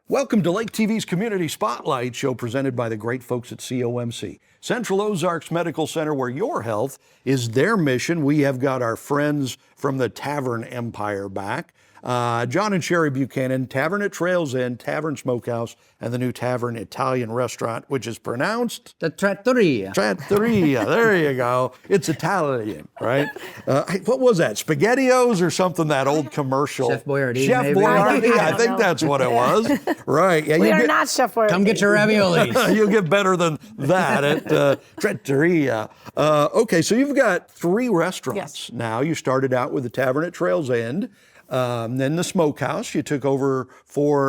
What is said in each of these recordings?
Welcome to Lake TV's Community Spotlight show presented by the great folks at COMC, Central Ozarks Medical Center, where your health is their mission. We have got our friends from the Tavern Empire back. John and Sherri Buchanan, Tavern at Trails End, Tavern Smokehouse, and the new Tavern Italian restaurant, which is pronounced? The Trattoria. Trattoria, there you go. It's Italian, right? What was that, SpaghettiOs or something, that old commercial? Chef Boyardee, Chef maybe? Boyardee, I think that's what it was. Right. Yeah, We are not Chef Boyardee. Come get your raviolis. You'll get better than that at Trattoria. Okay, so you've got 3 restaurants now. You started out with the Tavern at Trails End. Then the Smokehouse, you took over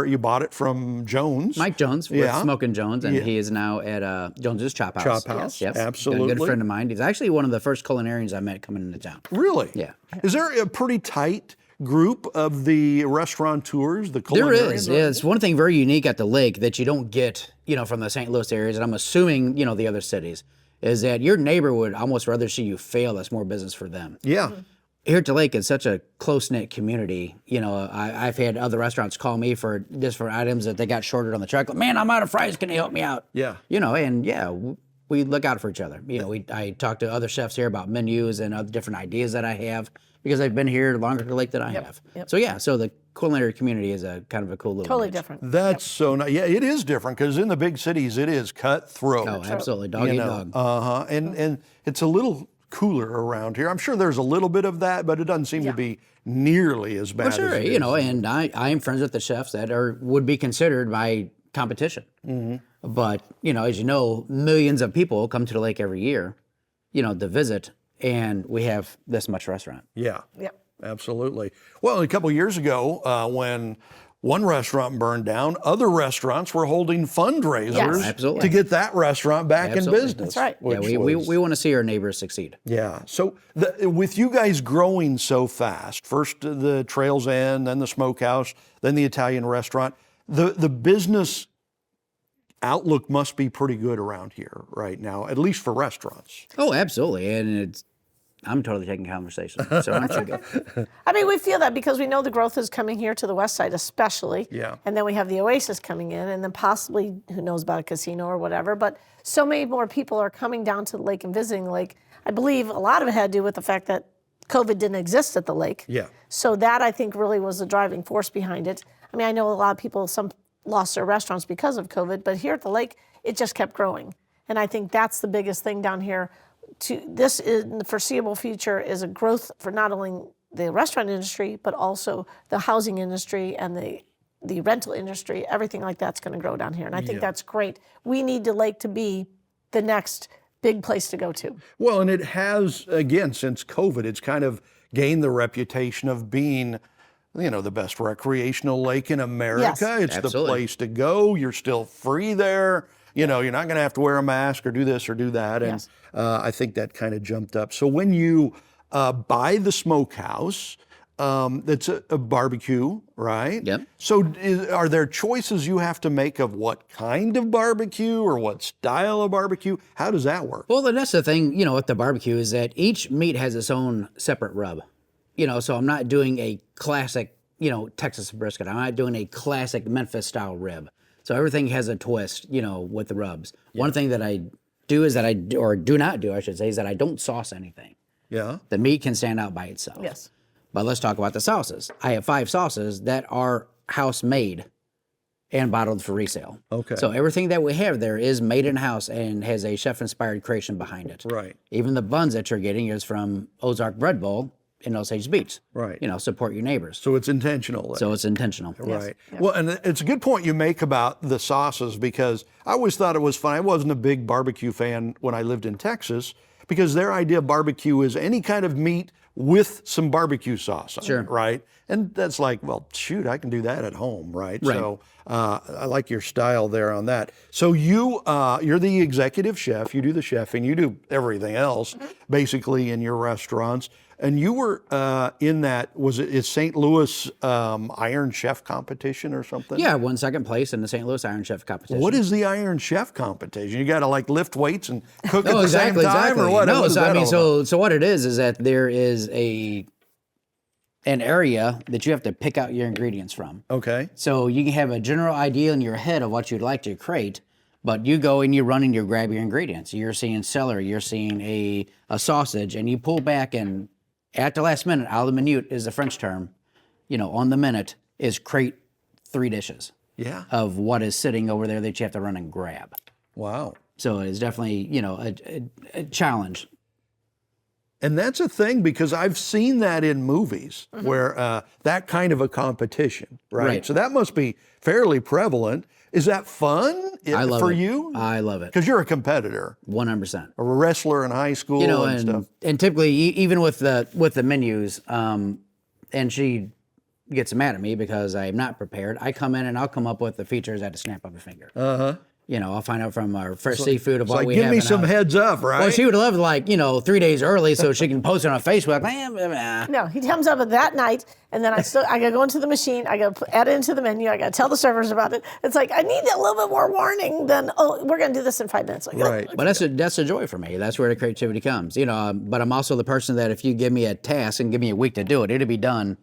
you bought it from Jones. Mike Jones with Smokin' Jones, and he is now at Jones's Chop House. Chop House, yes. absolutely. A good friend of mine. He's actually one of the first culinarians I met coming into town. Really? Yeah. Is there a pretty tight group of the restaurateurs, the culinarians? There is. Yeah, it's one thing very unique at the lake that you don't get, from the St. Louis areas, and I'm assuming, the other cities, is that your neighbor would almost rather see you fail. That's more business for them. Yeah. Here at the lake, it's such a close-knit community. I've had other restaurants call me for items that they got shorted on the truck. Man, I'm out of fries. Can you help me out? Yeah. We look out for each other. I talk to other chefs here about menus and other different ideas that I have because I've been here longer at the lake than I have. Yep. So the culinary community is a kind of a cool little Totally niche. different. That's so nice. Yeah, it is different because in the big cities, it is cutthroat. Oh, absolutely. Dog eat dog. Uh-huh. And it's a little cooler around here. I'm sure there's a little bit of that, but it doesn't seem to be nearly as bad. Well, sure, as it is. and I am friends with the chefs that would be considered my competition. Mm-hmm. But, as you know, millions of people come to the lake every year, to visit, and we have this much restaurant. Yeah. Yep. Absolutely. Well, a couple of years ago, when one restaurant burned down, other restaurants were holding fundraisers to get that restaurant back in business. That's right. Yeah, we want to see our neighbors succeed. Yeah. So with you guys growing so fast, first the Trails End, then the Smokehouse, then the Italian restaurant, the business outlook must be pretty good around here right now, at least for restaurants. Oh, absolutely. And I'm totally taking conversation, so aren't you good? I mean, we feel that because we know the growth is coming here to the west side especially. Yeah. And then we have the Oasis coming in, and then possibly, who knows about a casino or whatever, but so many more people are coming down to the lake and visiting the lake. I believe a lot of it had to do with the fact that COVID didn't exist at the lake. Yeah. So that, I think, really was the driving force behind it. I mean, I know a lot of people, some lost their restaurants because of COVID, but here at the lake, it just kept growing. And I think that's the biggest thing down here. This in the foreseeable future is a growth for not only the restaurant industry, but also the housing industry and the rental industry. Everything like that's going to grow down here. And I think that's great. We need the lake to be the next big place to go to. Well, and it has, again, since COVID, it's kind of gained the reputation of being the best recreational lake in America. Yes. It's Absolutely. the place to go. You're still free there. You're not going to have to wear a mask or do this or do that. And I think that kind of jumped up. So when you buy the Smokehouse, that's a barbecue, right? Yep. So are there choices you have to make of what kind of barbecue or what style of barbecue? How does that work? Well, that's the thing, with the barbecue is that each meat has its own separate rub. So I'm not doing a classic, Texas brisket. I'm not doing a classic Memphis style rib. So everything has a twist, with the rubs. Yeah. One thing that I do is do not do, I should say, is that I don't sauce anything. Yeah. The meat can stand out by itself. Yes. But let's talk about the sauces. I have 5 sauces that are house made and bottled for resale. Okay. So everything that we have there is made in-house and has a chef-inspired creation behind it. Right. Even the buns that you're getting is from Ozark Bread Bowl in Osage Beach. Right. Support your neighbors. So it's intentional. So it's intentional. Right. Yes. Well, and it's a good point you make about the sauces because I always thought it was fun. I wasn't a big barbecue fan when I lived in Texas because their idea of barbecue is any kind of meat with some barbecue sauce on it, right? And that's like, well, shoot, I can do that at home, right? So I like your style there on that. So you're the executive chef. You do the chefing. You do everything else, basically, in your restaurants. And you were in that, is St. Louis Iron Chef competition or something? Yeah, I won second place in the St. Louis Iron Chef competition. What is the Iron Chef competition? You got to lift weights and cook at the same time, or what? No, so what it is that there is a an area that you have to pick out your ingredients from. Okay. So you can have a general idea in your head of what you'd like to create, but you go and you run and you grab your ingredients. You're seeing celery, you're seeing a sausage, and you pull back, and at the last minute, à la minute is the French term, on the minute, is create 3 dishes of what is sitting over there that you have to run and grab. Wow. So it's definitely, a challenge. And that's a thing, because I've seen that in movies where that kind of a competition, right? So that must be fairly prevalent. Is that fun I love for it. you? I love it. Because you're a competitor, 100%. a wrestler in high school and stuff. And typically, even with the menus, and she gets mad at me because I'm not prepared. I come in and I'll come up with the features at the snap of a finger. I'll find out from our fresh seafood of what we have. Give me some heads up, right? Well, she would love 3 days early so she can post it on Facebook. No, he comes up that night, and then I gotta go into the machine. I gotta add it into the menu. I gotta tell the servers about it. It's like I need a little bit more warning than we're gonna do this in 5 minutes. Like, right. But that's a joy for me. That's where the creativity comes. But I'm also the person that if you give me a task and give me a week to do it, it'll be done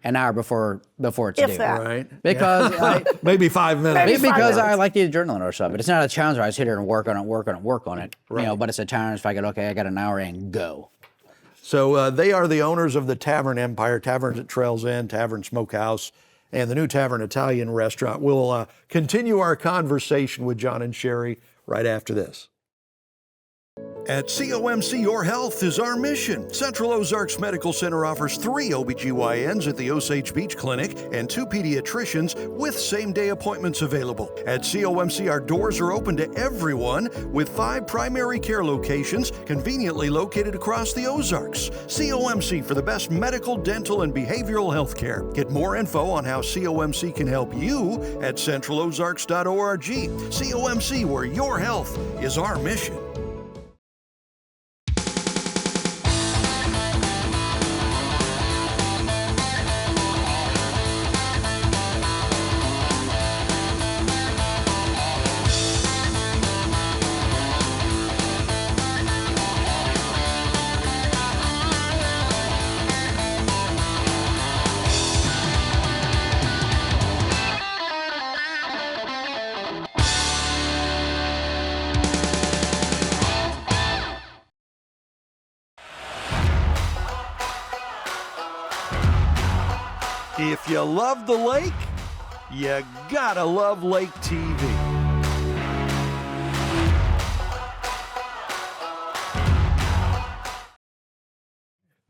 an hour before it's due. That. Right. Because maybe 5 minutes. Maybe 5 because I minutes. like the adrenaline or something. It's not a challenge where I sit here and work on it. Right. But it's a challenge if I go, okay, I got an hour and go. So they are the owners of the Tavern Empire, Taverns at Trails End, Tavern Smokehouse, and the new Tavern Italian restaurant. We'll continue our conversation with John and Sherri right after this. At COMC, your health is our mission. Central Ozarks Medical Center offers 3 OBGYNs at the Osage Beach Clinic and 2 pediatricians with same-day appointments available. At COMC, our doors are open to everyone with 5 primary care locations conveniently located across the Ozarks. COMC for the best medical, dental, and behavioral health care. Get more info on how COMC can help you at centralozarks.org. COMC, where your health is our mission. If you love the lake, you gotta love Lake TV.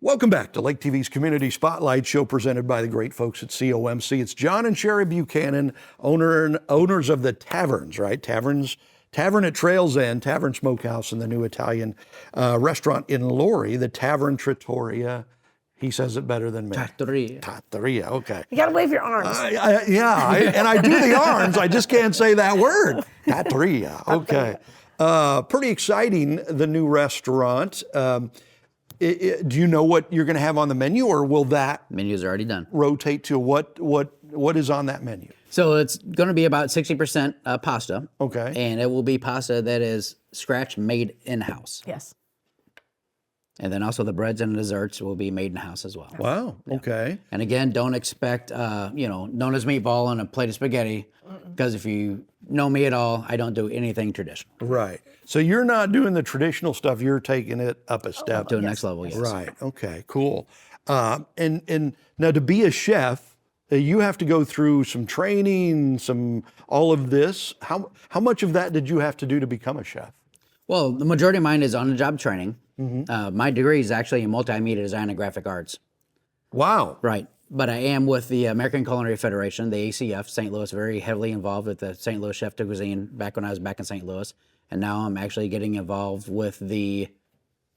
Welcome back to Lake TV's Community Spotlight Show presented by the great folks at COMC. It's John and Sherri Buchanan, owners of the taverns, right? Tavern at Trails End, Tavern Smokehouse, and the new Italian restaurant in Lori, the Tavern Trattoria. He says it better than me. Trattoria, okay. You gotta wave your arms. And I do the arms, I just can't say that word. Trattoria, okay. Pretty exciting, the new restaurant. Do you know what you're gonna have on the menu, or will that Menu's already done. rotate to what is on that menu? So it's going to be about 60% pasta. Okay. And it will be pasta that is scratch made in-house. Yes. And then also the breads and desserts will be made in-house as well. Wow, okay. And again, don't expect, Nona's meatball and a plate of spaghetti, because if you know me at all, I don't do anything traditional. Right. So you're not doing the traditional stuff, you're taking it up a step. To the next level, yes. Right, okay, cool. And now to be a chef, you have to go through some training, all of this. How much of that did you have to do to become a chef? Well, the majority of mine is on-the-job training. My degree is actually in multimedia design and graphic arts. Wow. Right. But I am with the American Culinary Federation, the ACF, St. Louis, very heavily involved with the St. Louis Chef de Cuisine back when I was back in St. Louis. And now I'm actually getting involved with the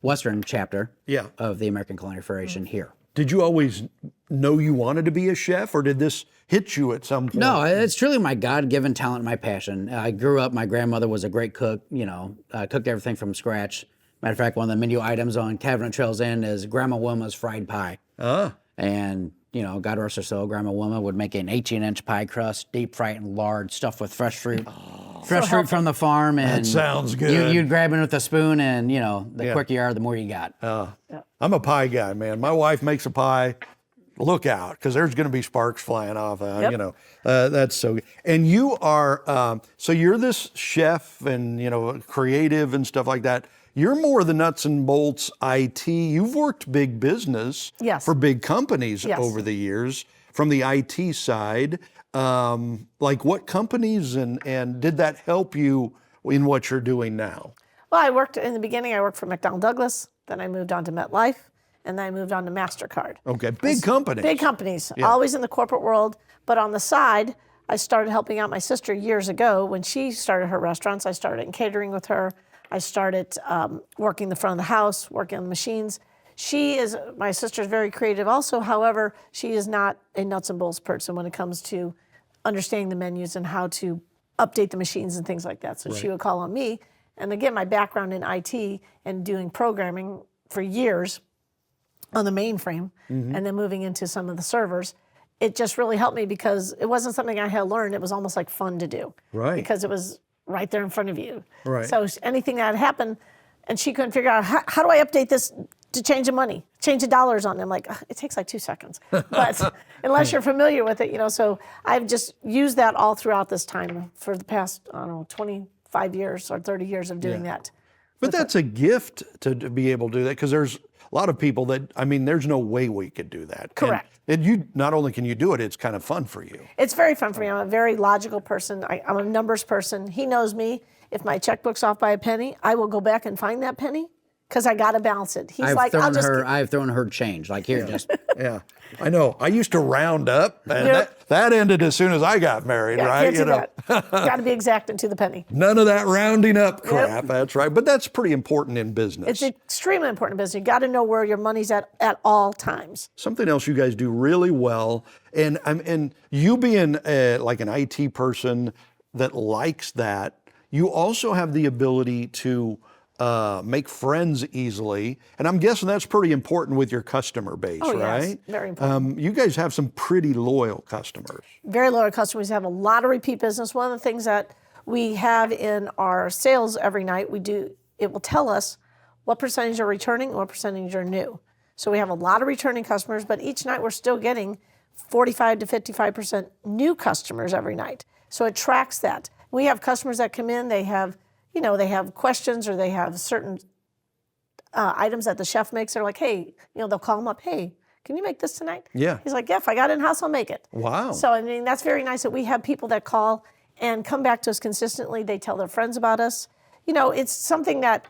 Western chapter of the American Culinary Federation here. Did you always know you wanted to be a chef, or did this hit you at some point? No, it's truly my God-given talent, my passion. I grew up, my grandmother was a great cook, cooked everything from scratch. Matter of fact, one of the menu items on Tavern Trails End is Grandma Wilma's fried pie. And, God rest her soul, Grandma Wilma would make an 18-inch pie crust, deep fried and lard, stuffed with fresh fruit. Fresh fruit from the farm. And that sounds good. You'd grab it with a spoon, and, the quicker you are, the more you got. I'm a pie guy, man. My wife makes a pie. look out, because there's going to be sparks flying off. Yep. You know, that's so good. And you are, so you're this chef and, you know, creative and stuff like that. You're more the nuts and bolts IT. You've worked big business Yes. for big companies Yes. over the years from the IT side. Like what companies and did that help you in what you're doing now? Well, I worked in the beginning. I worked for McDonnell Douglas. Then I moved on to MetLife, and then I moved on to MasterCard. Okay, big companies. Big companies, Yeah. always in the corporate world. But on the side, I started helping out my sister years ago when she started her restaurants. I started in catering with her. I started working the front of the house, working on the machines. My sister's very creative also. However, she is not a nuts and bolts person when it comes to understanding the menus and how to update the machines and things like that. So she would call on me. And again, my background in IT and doing programming for years on the mainframe and then moving into some of the servers, it just really helped me because it wasn't something I had learned. It was almost like fun to do. Right. Because it was right there in front of you. Right. So anything that happened, and she couldn't figure out, how do I update this to change the money, change the dollars on them? Like, it takes like 2 seconds. But unless you're familiar with it, you know, so I've just used that all throughout this time for the past, I don't know, 25 years or 30 years of doing that. But that's a gift to be able to do that, because there's a lot of people that, I mean, there's no way we could do that. Correct. And you, not only can you do it, it's kind of fun for you. It's very fun for me. I'm a very logical person. I'm a numbers person. He knows me. If my checkbook's off by a penny, I will go back and find that penny because I got to balance it. He's like, I've thrown her change. Like, here, just. Yeah, I know. I used to round up, and that ended as soon as I got married, yeah, right? Can't do that. Got to be exact and to the penny. None of that rounding up crap. That's right. But that's pretty important in business. It's extremely important in business. You got to know where your money's at all times. Something else you guys do really well, and you being like an IT person that likes that, you also have the ability to make friends easily, and I'm guessing that's pretty important with your customer base, right? Yes, very important. You guys have some pretty loyal customers. Very loyal customers. We have a lot of repeat business. One of the things that we have in our sales every night, it will tell us what percentage are returning and what percentage are new. So we have a lot of returning customers, but each night we're still getting 45 to 55% new customers every night. So it tracks that. We have customers that come in, they have questions or they have certain items that the chef makes. They're like, hey, they'll call him up, hey, can you make this tonight? Yeah. He's like, yeah, if I got it in-house, I'll make it. Wow. So, I mean, that's very nice that we have people that call and come back to us consistently. They tell their friends about us. It's something that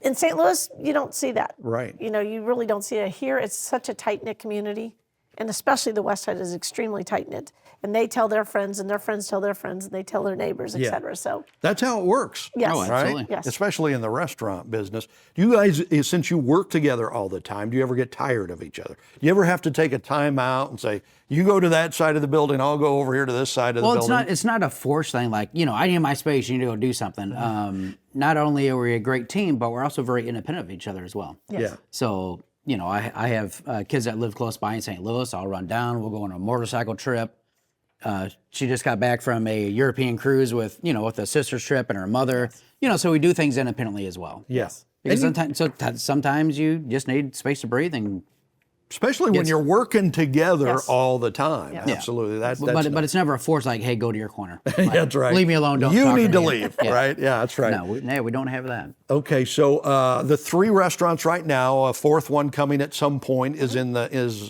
in St. Louis, you don't see that. Right. You really don't see it here. It's such a tight-knit community, and especially the West Side is extremely tight-knit. And they tell their friends, and their friends tell their friends, and they tell their neighbors, et cetera. So that's how it works. yes. Oh, absolutely. Right? Yes. Especially in the restaurant business. Do you guys, since you work together all the time, do you ever get tired of each other? Do you ever have to take a time out and say, you go to that side of the building, I'll go over here to this side of the building? It's not a forced thing. Like, I need my space, you need to go do something. Not only are we a great team, but we're also very independent of each other as well. Yes. Yeah. So, I have kids that live close by in St. Louis. I'll run down. We'll go on a motorcycle trip. She just got back from a European cruise with a sister's trip and her mother. So we do things independently as well. Yes. Because sometimes you just need space to breathe, and Especially when you're working together Yes. all the time. Yes. Absolutely. That's but it's never a force like, hey, go to your corner. Like, that's right. Leave me alone. Don't You talk need to me. leave, Yeah. right? Yeah, that's right. No, we don't have that. Okay, so the 3 restaurants right now, a 4th one coming at some point is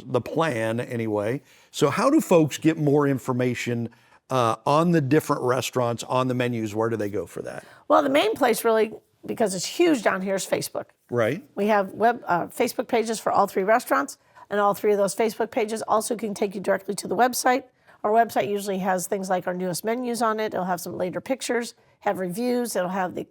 the plan anyway. So how do folks get more information on the different restaurants, on the menus? Where do they go for that? Well, the main place really, because it's huge down here, is Facebook. Right. We have Facebook pages for all 3 restaurants, and all 3 of those Facebook pages also can take you directly to the website. Our website usually has things like our newest menus on it. It'll have some later pictures, have reviews. It'll have the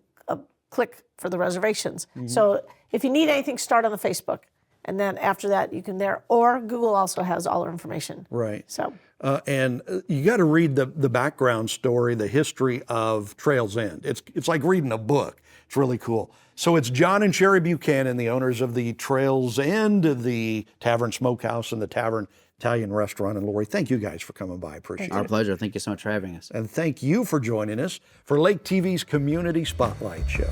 click for the reservations. So if you need anything, start on the Facebook. And then after that, you can there, or Google also has all our information. Right. So. And you got to read the background story, the history of Trails End. It's like reading a book. It's really cool. So it's John and Sherri Buchanan, the owners of the Trails End, the Tavern Smokehouse, and the Tavern Italian Restaurant. And Lori, thank you guys for coming by. Appreciate Our it. pleasure. Thank you so much for having us. And thank you for joining us for Lake TV's Community Spotlight Show.